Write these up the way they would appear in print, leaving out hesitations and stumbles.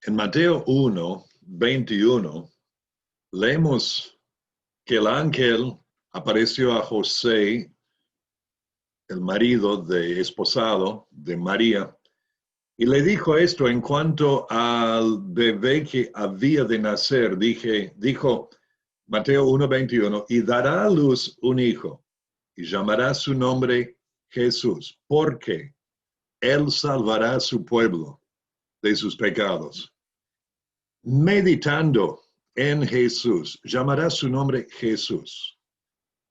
En Mateo 1:21, leemos que el ángel apareció a José, el marido esposado de María, y le dijo esto en cuanto al bebé que había de nacer. Dijo Mateo 1:21, y dará a luz un hijo, y llamará su nombre Jesús, porque él salvará a su pueblo de sus pecados. Meditando en Jesús, llamará su nombre Jesús,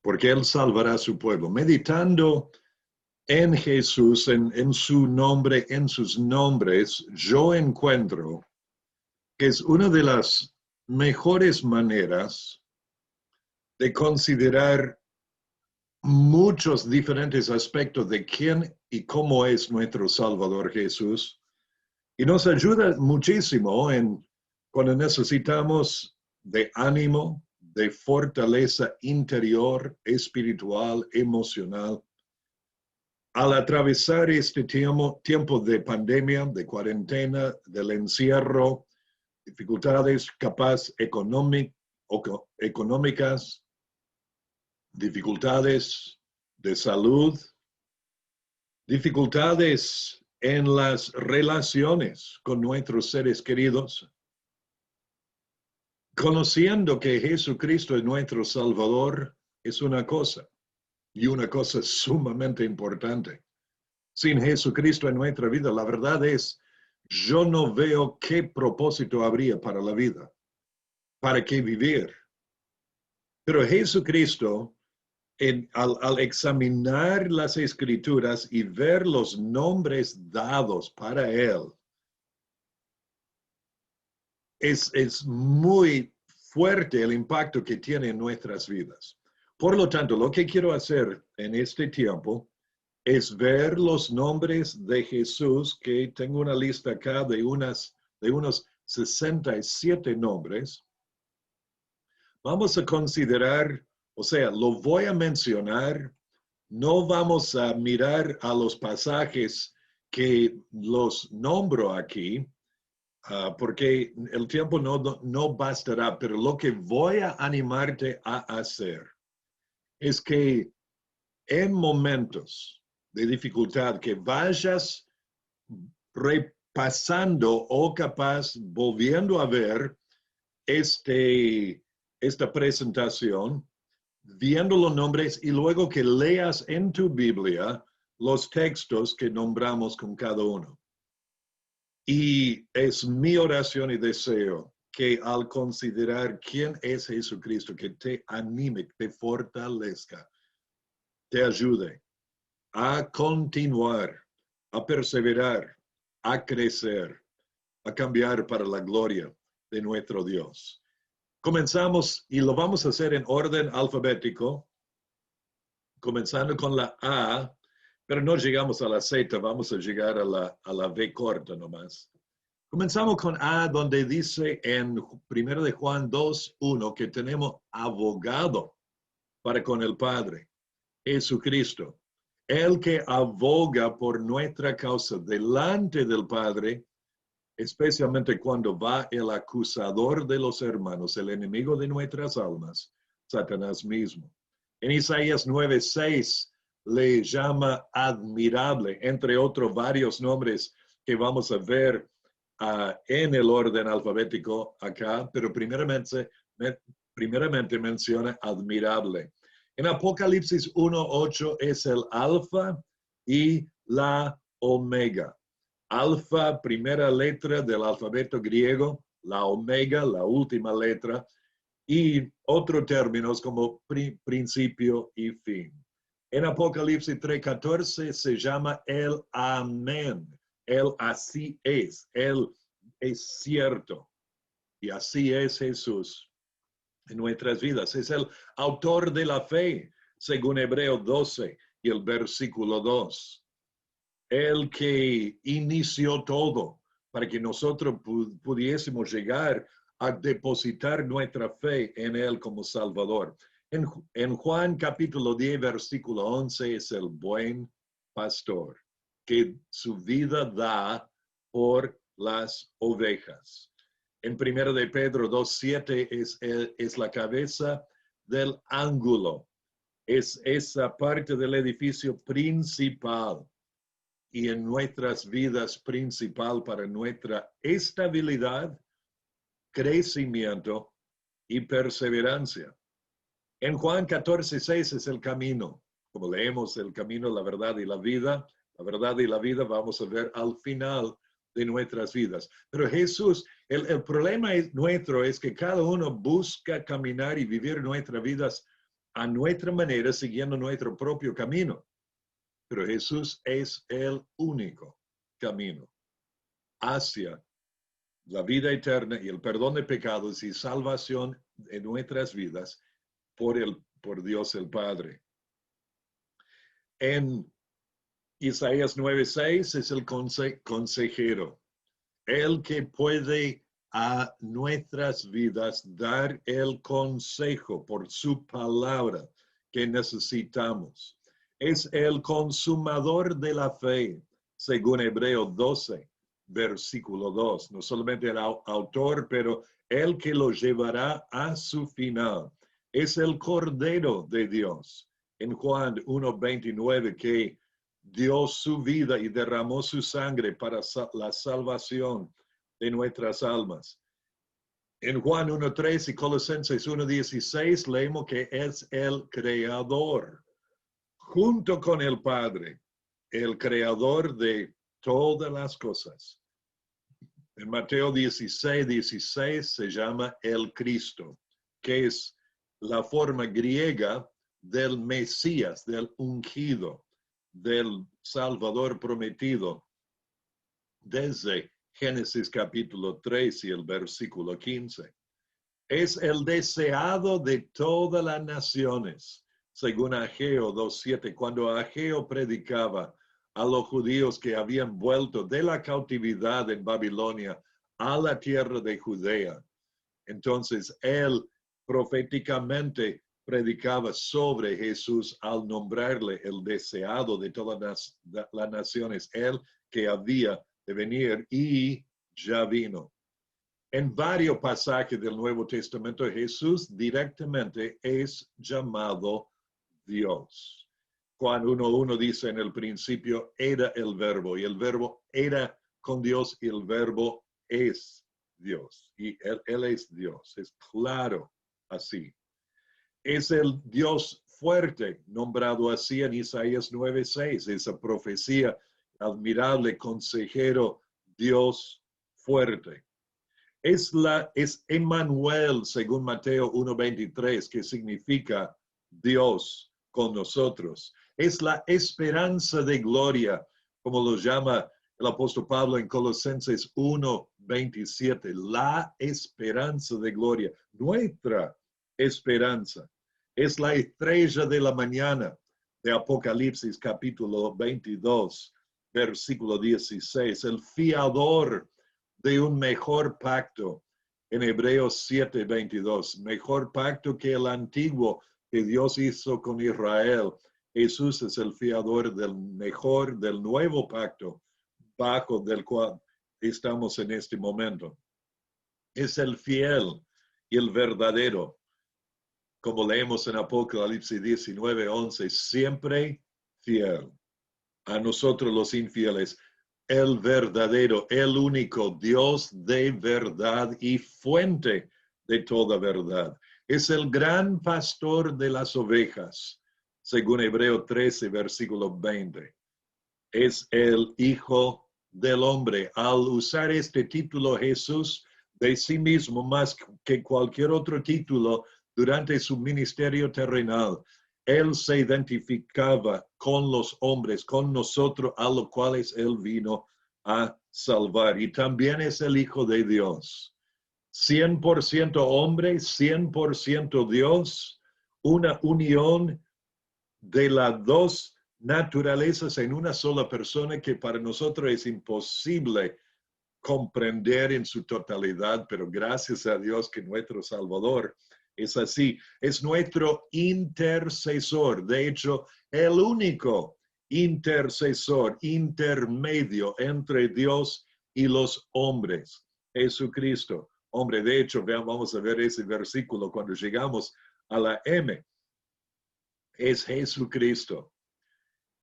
porque él salvará a su pueblo. Meditando en Jesús, en su nombre, en sus nombres, yo encuentro que es una de las mejores maneras de considerar muchos diferentes aspectos de quién y cómo es nuestro Salvador Jesús. Y nos ayuda muchísimo cuando necesitamos de ánimo, de fortaleza interior, espiritual, emocional. Al atravesar este tiempo de pandemia, de cuarentena, del encierro, dificultades capaz económicas, dificultades de salud, dificultades en las relaciones con nuestros seres queridos, conociendo que Jesucristo es nuestro Salvador es una cosa, y una cosa sumamente importante. Sin Jesucristo en nuestra vida, la verdad es, yo no veo qué propósito habría para la vida, para qué vivir. Pero Jesucristo, al examinar las Escrituras y ver los nombres dados para Él, es muy fuerte el impacto que tiene en nuestras vidas. Por lo tanto, lo que quiero hacer en este tiempo es ver los nombres de Jesús, que tengo una lista acá de unos 67 nombres. Vamos a considerar, o sea, lo voy a mencionar, no vamos a mirar a los pasajes que los nombro aquí, porque el tiempo no bastará, pero lo que voy a animarte a hacer es que en momentos de dificultad que vayas repasando o capaz volviendo a ver esta presentación, viendo los nombres y luego que leas en tu Biblia los textos que nombramos con cada uno. Y es mi oración y deseo que al considerar quién es Jesucristo, que te anime, te fortalezca, te ayude a continuar, a perseverar, a crecer, a cambiar para la gloria de nuestro Dios. Comenzamos y lo vamos a hacer en orden alfabético, comenzando con la A, pero no llegamos a la Z, vamos a llegar a la V corta nomás. Comenzamos con A, donde dice en 1 de Juan 2:1 que tenemos abogado para con el Padre, Jesucristo, el que aboga por nuestra causa delante del Padre, especialmente cuando va el acusador de los hermanos, el enemigo de nuestras almas, Satanás mismo. En Isaías 9:6 le llama admirable, entre otros varios nombres que vamos a ver en el orden alfabético acá, pero primeramente menciona admirable. En Apocalipsis 1:8 es el alfa y la omega. Alfa, primera letra del alfabeto griego, la omega, la última letra, y otros términos como principio y fin. En Apocalipsis 3:14 se llama el amén. Él así es, Él es cierto. Y así es Jesús en nuestras vidas. Es el autor de la fe, según Hebreos 12 y el versículo 2. El que inició todo para que nosotros pudiésemos llegar a depositar nuestra fe en Él como Salvador. En Juan capítulo 10, versículo 11, es el buen pastor que su vida da por las ovejas. En 1 de Pedro 2:7 es la cabeza del ángulo. Es esa parte del edificio principal y en nuestras vidas principal para nuestra estabilidad, crecimiento y perseverancia. En Juan 14:6 es el camino. Como leemos el camino, la verdad y la vida, la verdad y la vida vamos a ver al final de nuestras vidas. Pero Jesús, el problema nuestro es que cada uno busca caminar y vivir nuestras vidas a nuestra manera, siguiendo nuestro propio camino. Pero Jesús es el único camino hacia la vida eterna y el perdón de pecados y salvación en nuestras vidas por Dios el Padre. En Isaías 9:6 es el consejero, el que puede a nuestras vidas dar el consejo por su palabra que necesitamos. Es el consumador de la fe, según Hebreos 12, versículo 2. No solamente el autor, pero el que lo llevará a su final. Es el Cordero de Dios. En Juan 1:29, que dio su vida y derramó su sangre para la salvación de nuestras almas. En Juan 1:3 y Colosenses 1:16 leemos que es el creador, junto con el Padre, el creador de todas las cosas. En Mateo 16:16 se llama el Cristo, que es la forma griega del Mesías, del ungido, del Salvador prometido, desde Génesis capítulo 3 y el versículo 15. Es el deseado de todas las naciones, según Ageo 2:7, cuando Ageo predicaba a los judíos que habían vuelto de la cautividad en Babilonia a la tierra de Judea. Entonces, él proféticamente predicaba sobre Jesús al nombrarle el deseado de todas las naciones, él que había de venir y ya vino. En varios pasajes del Nuevo Testamento, Jesús directamente es llamado Dios. Juan 1:1 dice, en el principio era el verbo, y el verbo era con Dios, y el verbo es Dios. Y él es Dios, es claro así. Es el Dios fuerte, nombrado así en Isaías 9:6, esa profecía, admirable consejero, Dios fuerte. Es Emmanuel, según Mateo 1:23, que significa Dios con nosotros. Es la esperanza de gloria, como lo llama el apóstol Pablo en Colosenses 1:27. La esperanza de gloria, nuestra esperanza. Es la estrella de la mañana de Apocalipsis capítulo 22, versículo 16. El fiador de un mejor pacto en Hebreos 7:22. Mejor pacto que el antiguo que Dios hizo con Israel. Jesús es el fiador del mejor, del nuevo pacto, bajo del cual estamos en este momento. Es el fiel y el verdadero. Como leemos en Apocalipsis 19:11, siempre fiel a nosotros los infieles, el verdadero, el único Dios de verdad y fuente de toda verdad. Es el gran pastor de las ovejas, según Hebreo 13, versículo 20. Es el Hijo del Hombre. Al usar este título, Jesús, de sí mismo, más que cualquier otro título durante su ministerio terrenal, él se identificaba con los hombres, con nosotros, a los cuales él vino a salvar. Y también es el Hijo de Dios. 100% hombre, 100% Dios, una unión de las dos naturalezas en una sola persona que para nosotros es imposible comprender en su totalidad, pero gracias a Dios que nuestro Salvador es así. Es nuestro intercesor, de hecho, el único intercesor, intermedio entre Dios y los hombres. Jesucristo, hombre. De hecho, vamos a ver ese versículo cuando llegamos a la M. Es Jesucristo.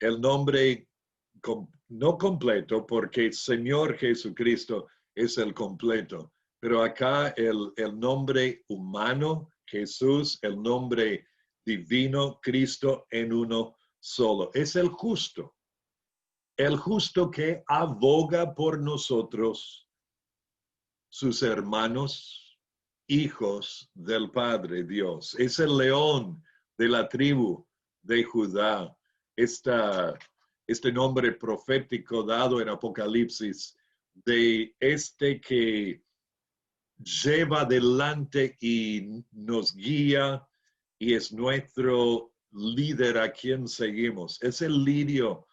El nombre no completo, porque Señor Jesucristo es el completo, pero acá el nombre humano, Jesús, el nombre divino, Cristo en uno solo. Es el justo que aboga por nosotros, sus hermanos, hijos del Padre Dios. Es el león de la tribu de Judá. Este nombre profético dado en Apocalipsis de este que lleva adelante y nos guía y es nuestro líder a quien seguimos. Es el lirio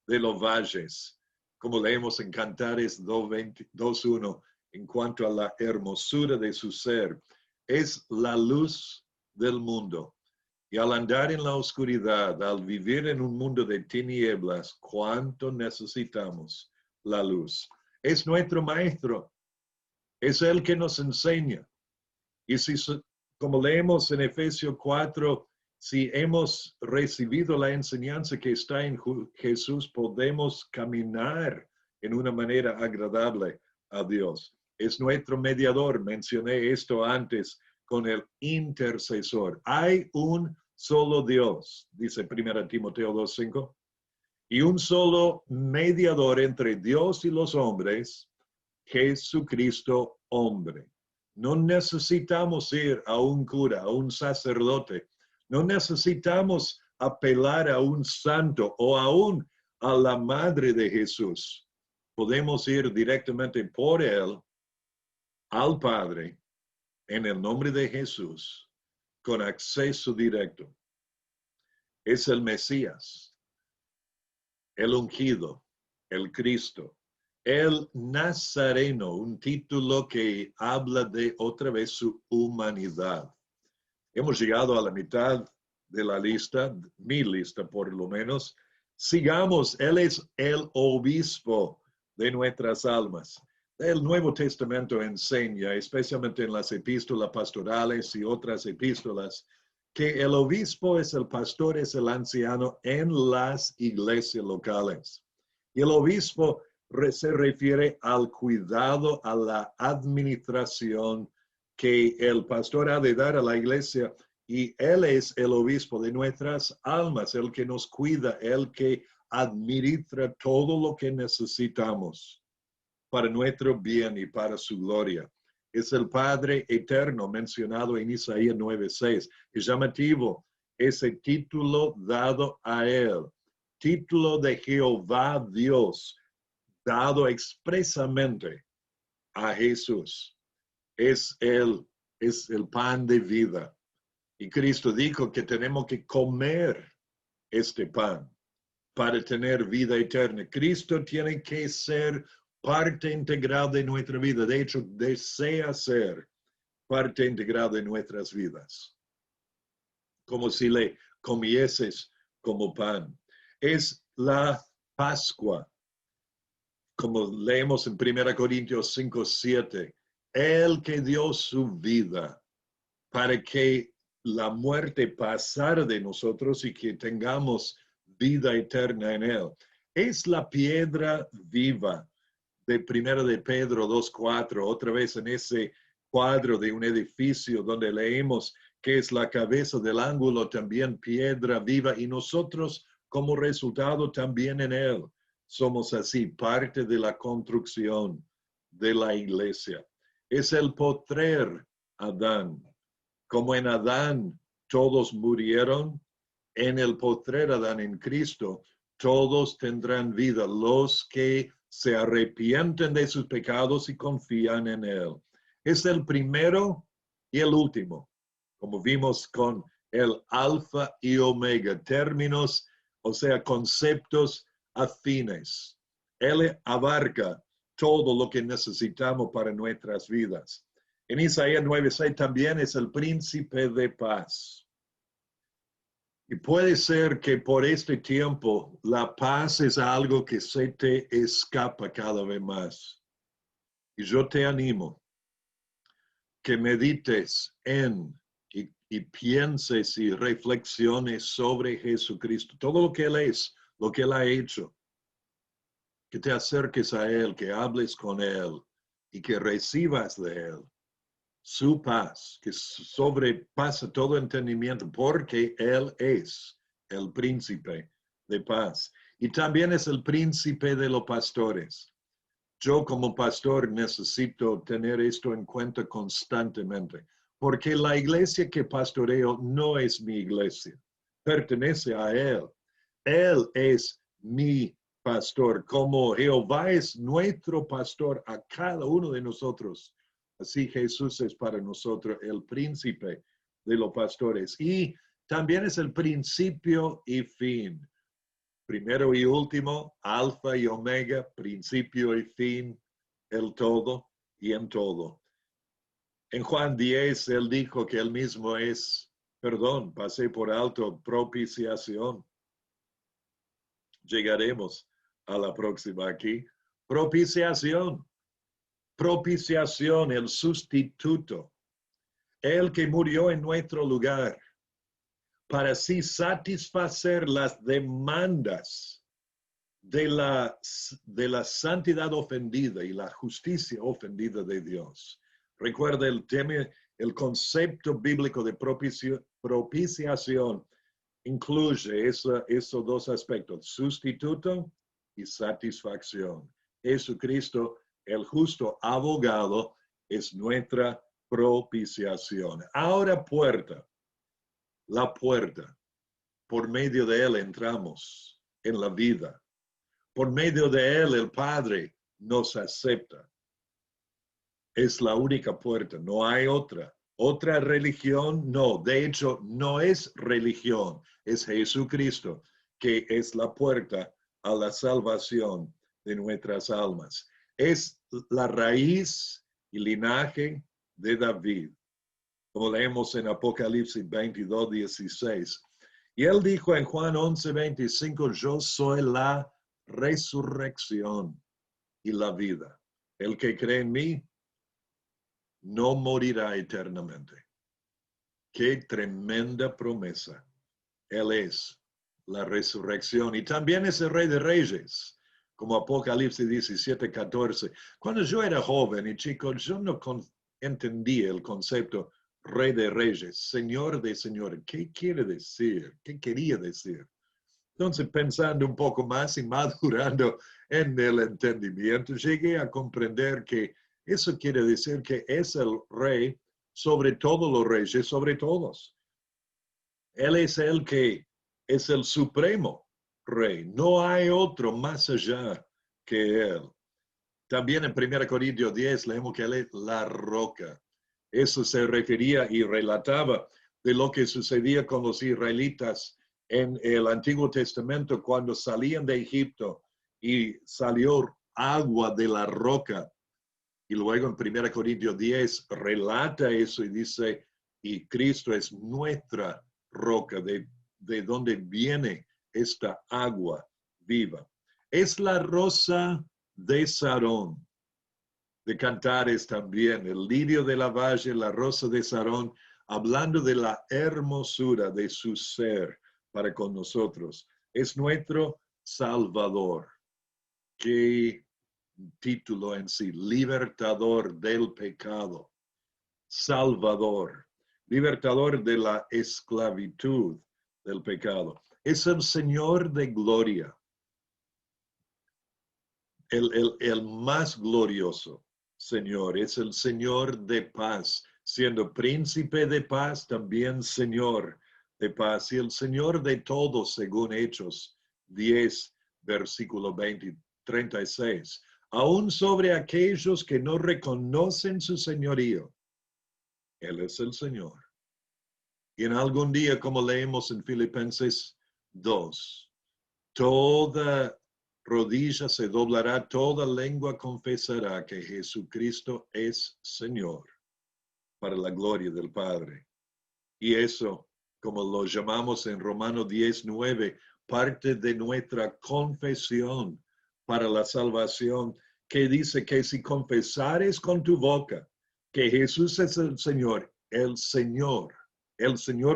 de los valles, como leemos en Cantares 2:1, en cuanto a la hermosura de su ser. Es la luz del mundo. Y al andar en la oscuridad, al vivir en un mundo de tinieblas, ¿cuánto necesitamos la luz? Es nuestro maestro. Es el que nos enseña. Y si, como leemos en Efesios 4, si hemos recibido la enseñanza que está en Jesús, podemos caminar en una manera agradable a Dios. Es nuestro mediador. Mencioné esto antes con el intercesor. Hay un solo Dios, dice 1 Timoteo 2:5, y un solo mediador entre Dios y los hombres, Jesucristo hombre. No necesitamos ir a un cura, a un sacerdote. No necesitamos apelar a un santo o aún a la madre de Jesús. Podemos ir directamente por él al Padre en el nombre de Jesús con acceso directo. Es el Mesías, el ungido, el Cristo, el Nazareno, un título que habla de otra vez su humanidad. Hemos llegado a la mitad de la lista, mi lista por lo menos. Sigamos, Él es el obispo de nuestras almas. El Nuevo Testamento enseña, especialmente en las epístolas pastorales y otras epístolas, que el obispo es el pastor, es el anciano en las iglesias locales. Y el obispo se refiere al cuidado, a la administración que el pastor ha de dar a la iglesia, y él es el obispo de nuestras almas, el que nos cuida, el que administra todo lo que necesitamos para nuestro bien y para su gloria. Es el Padre eterno mencionado en Isaías 9:6. Es llamativo ese título dado a él, título de Jehová Dios, dado expresamente a Jesús. Es el pan de vida. Y Cristo dijo que tenemos que comer este pan para tener vida eterna. Cristo tiene que ser parte integral de nuestra vida. De hecho, desea ser parte integral de nuestras vidas. Como si le comieses como pan. Es la Pascua. Como leemos en 1 Corintios 5:7, el que dio su vida para que la muerte pasara de nosotros y que tengamos vida eterna en él. Es la piedra viva de 1 de Pedro 2:4, otra vez en ese cuadro de un edificio donde leemos que es la cabeza del ángulo, también piedra viva, y nosotros como resultado también en él. Somos así parte de la construcción de la iglesia. Es el postrer Adán. Como en Adán todos murieron, en el postrer Adán, en Cristo, todos tendrán vida, los que se arrepienten de sus pecados y confían en él. Es el primero y el último, como vimos con el alfa y omega, términos, o sea, conceptos afines. Él abarca todo lo que necesitamos para nuestras vidas. En Isaías 9:6 también es el príncipe de paz. Y puede ser que por este tiempo la paz es algo que se te escapa cada vez más. Y yo te animo que medites y pienses y reflexiones sobre Jesucristo, todo lo que Él es, lo que Él ha hecho, que te acerques a Él, que hables con Él y que recibas de Él su paz, que sobrepasa todo entendimiento, porque Él es el príncipe de paz. Y también es el príncipe de los pastores. Yo como pastor necesito tener esto en cuenta constantemente, porque la iglesia que pastoreo no es mi iglesia, pertenece a Él. Él es mi pastor, como Jehová es nuestro pastor a cada uno de nosotros. Así Jesús es para nosotros el príncipe de los pastores y también es el principio y fin. Primero y último, alfa y omega, principio y fin, el todo y en todo. En Juan 10, él dijo que él mismo es, perdón, pasé por alto, propiciación. Llegaremos a la próxima aquí. Propiciación, propiciación, el sustituto, el que murió en nuestro lugar para así satisfacer las demandas de la santidad ofendida y la justicia ofendida de Dios. Recuerda el tema, el concepto bíblico de propiciación incluye esos dos aspectos, sustituto y satisfacción. Jesucristo, el justo abogado, es nuestra propiciación. Ahora la puerta, por medio de él entramos en la vida. Por medio de él el Padre nos acepta. Es la única puerta, no hay otra. Otra religión, no. De hecho, no es religión, es Jesucristo, que es la puerta a la salvación de nuestras almas. Es la raíz y linaje de David, como leemos en Apocalipsis 22, 16. Y él dijo en Juan 11, 25, yo soy la resurrección y la vida. El que cree en mí no morirá eternamente. Qué tremenda promesa. Él es la resurrección y también es el Rey de Reyes, como Apocalipsis 17, 14. Cuando yo era joven y chico, yo no entendía el concepto Rey de Reyes, Señor de Señores. ¿Qué quiere decir? ¿Qué quería decir? Entonces, pensando un poco más y madurando en el entendimiento, llegué a comprender que eso quiere decir que es el rey sobre todos los reyes, sobre todos. Él es el que es el supremo rey. No hay otro más allá que él. También en 1 Corintios 10 leemos que él es la roca. Eso se refería y relataba de lo que sucedía con los israelitas en el Antiguo Testamento cuando salían de Egipto y salió agua de la roca. Y luego en 1 Corintios 10 relata eso y dice, y Cristo es nuestra roca, de donde viene esta agua viva. Es la rosa de Sarón, de Cantares también, el lirio de la valle, la rosa de Sarón, hablando de la hermosura de su ser para con nosotros. Es nuestro Salvador. Qué título en sí, libertador del pecado, Salvador, libertador de la esclavitud del pecado. Es el Señor de gloria, el más glorioso Señor, es el Señor de paz, siendo príncipe de paz, también Señor de paz, y el Señor de todos, según Hechos 10, versículo 20, 36. Aún sobre aquellos que no reconocen su señorío, Él es el Señor. Y en algún día, como leemos en Filipenses 2, toda rodilla se doblará, toda lengua confesará que Jesucristo es Señor para la gloria del Padre. Y eso, como lo llamamos en Romanos 10:9, parte de nuestra confesión para la salvación que dice que si confesares con tu boca que Jesús es el Señor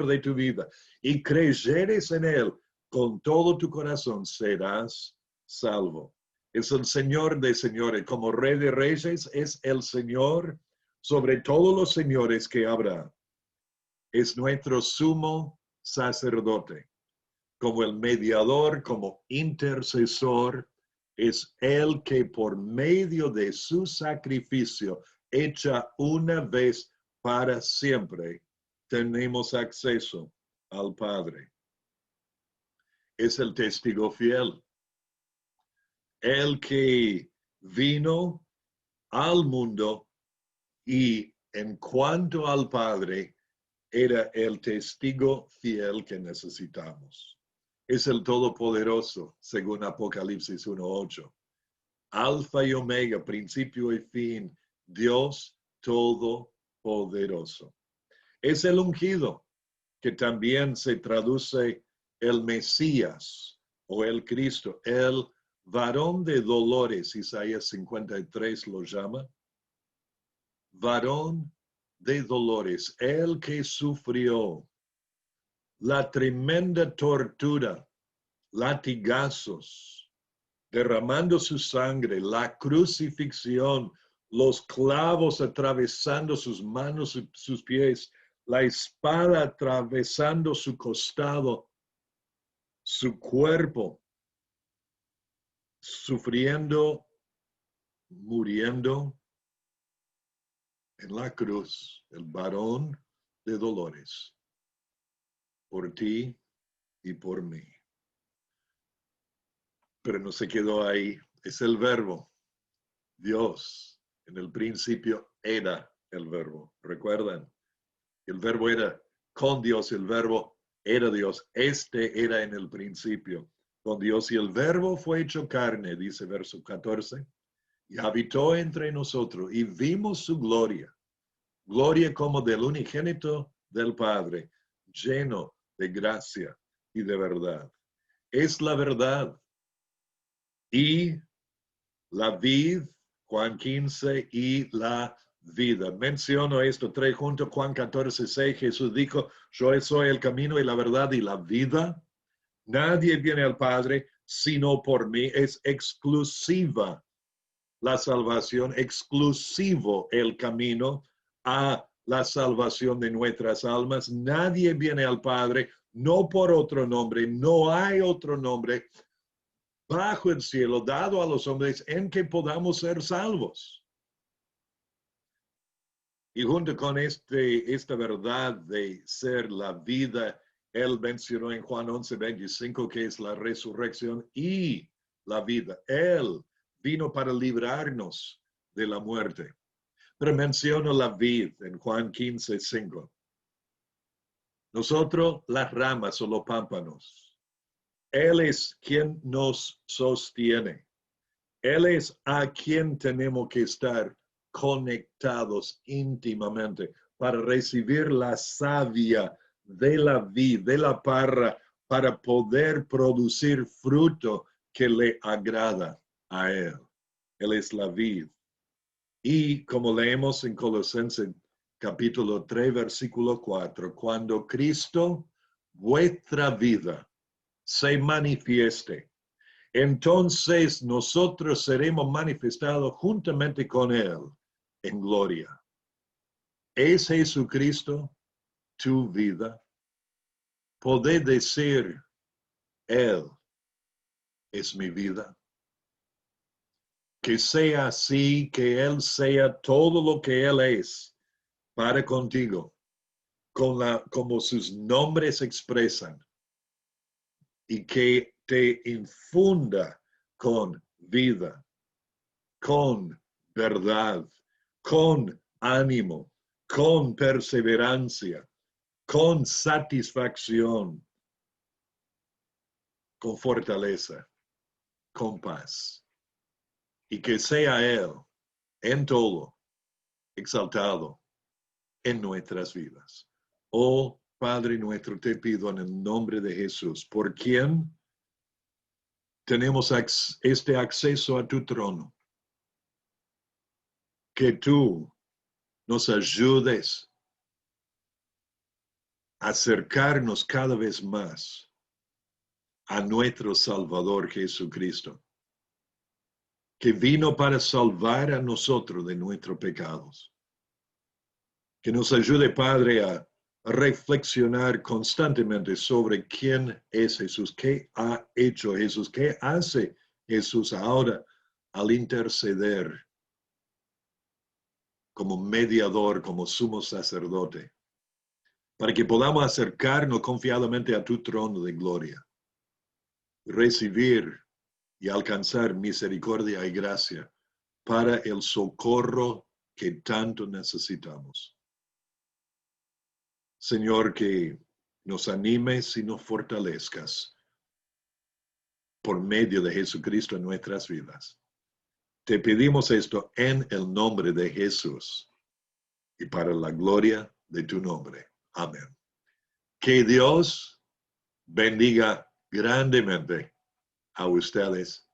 de tu vida, y creyeres en Él con todo tu corazón, serás salvo. Es el Señor de señores, como Rey de Reyes, es el Señor sobre todos los señores que habrá. Es nuestro sumo sacerdote, como el mediador, como intercesor, es el que por medio de su sacrificio, hecha una vez para siempre, tenemos acceso al Padre. Es el testigo fiel, el que vino al mundo y en cuanto al Padre, era el testigo fiel que necesitamos. Es el Todopoderoso, según Apocalipsis 1:8. Alfa y Omega, principio y fin, Dios Todopoderoso. Es el ungido, que también se traduce el Mesías o el Cristo, el varón de dolores, Isaías 53 lo llama. Varón de dolores, el que sufrió la tremenda tortura, latigazos, derramando su sangre, la crucifixión, los clavos atravesando sus manos y sus pies, la espada atravesando su costado, su cuerpo, sufriendo, muriendo en la cruz, el varón de dolores, por ti y por mí. Pero no se quedó ahí, es el verbo. Dios, en el principio era el verbo, ¿recuerdan? El verbo era con Dios, el verbo era Dios. Este era en el principio con Dios y el verbo fue hecho carne, dice verso 14, y habitó entre nosotros y vimos su gloria, gloria como del unigénito del Padre, lleno de gracia y de verdad. Es la verdad. Y la vid, Juan 15, y la vida. Menciono esto tres juntos, Juan 14, 6, Jesús dijo, yo soy el camino y la verdad y la vida. Nadie viene al Padre sino por mí. Es exclusiva la salvación, exclusivo el camino a la salvación de nuestras almas. Nadie viene al Padre, no por otro nombre, no hay otro nombre bajo el cielo dado a los hombres en que podamos ser salvos. Y junto con esta verdad de ser la vida, él mencionó en Juan 11:25 que es la resurrección y la vida. Él vino para librarnos de la muerte. Pero menciono la vid en Juan 15:5. Nosotros las ramas o los pámpanos. Él es quien nos sostiene. Él es a quien tenemos que estar conectados íntimamente para recibir la savia de la vid, de la parra, para poder producir fruto que le agrada a Él. Él es la vid. Y como leemos en Colosenses capítulo 3, versículo 4, cuando Cristo, vuestra vida, se manifieste, entonces nosotros seremos manifestados juntamente con Él en gloria. ¿Es Jesucristo tu vida? ¿Podés decir, Él es mi vida? Que sea así, que Él sea todo lo que Él es para contigo, como sus nombres expresan, y que te infunda con vida, con verdad, con ánimo, con perseverancia, con satisfacción, con fortaleza, con paz. Y que sea Él en todo exaltado en nuestras vidas. Oh Padre nuestro, te pido en el nombre de Jesús, por quien tenemos este acceso a tu trono. que tú nos ayudes a acercarnos cada vez más a nuestro Salvador Jesucristo, que vino para salvar a nosotros de nuestros pecados. Que nos ayude, Padre, a reflexionar constantemente sobre quién es Jesús, qué ha hecho Jesús, qué hace Jesús ahora al interceder como mediador, como sumo sacerdote, para que podamos acercarnos confiadamente a tu trono de gloria, recibir y alcanzar misericordia y gracia para el socorro que tanto necesitamos. Señor, que nos animes y nos fortalezcas por medio de Jesucristo en nuestras vidas. Te pedimos esto en el nombre de Jesús y para la gloria de tu nombre. Amén. Que Dios bendiga grandemente a ustedes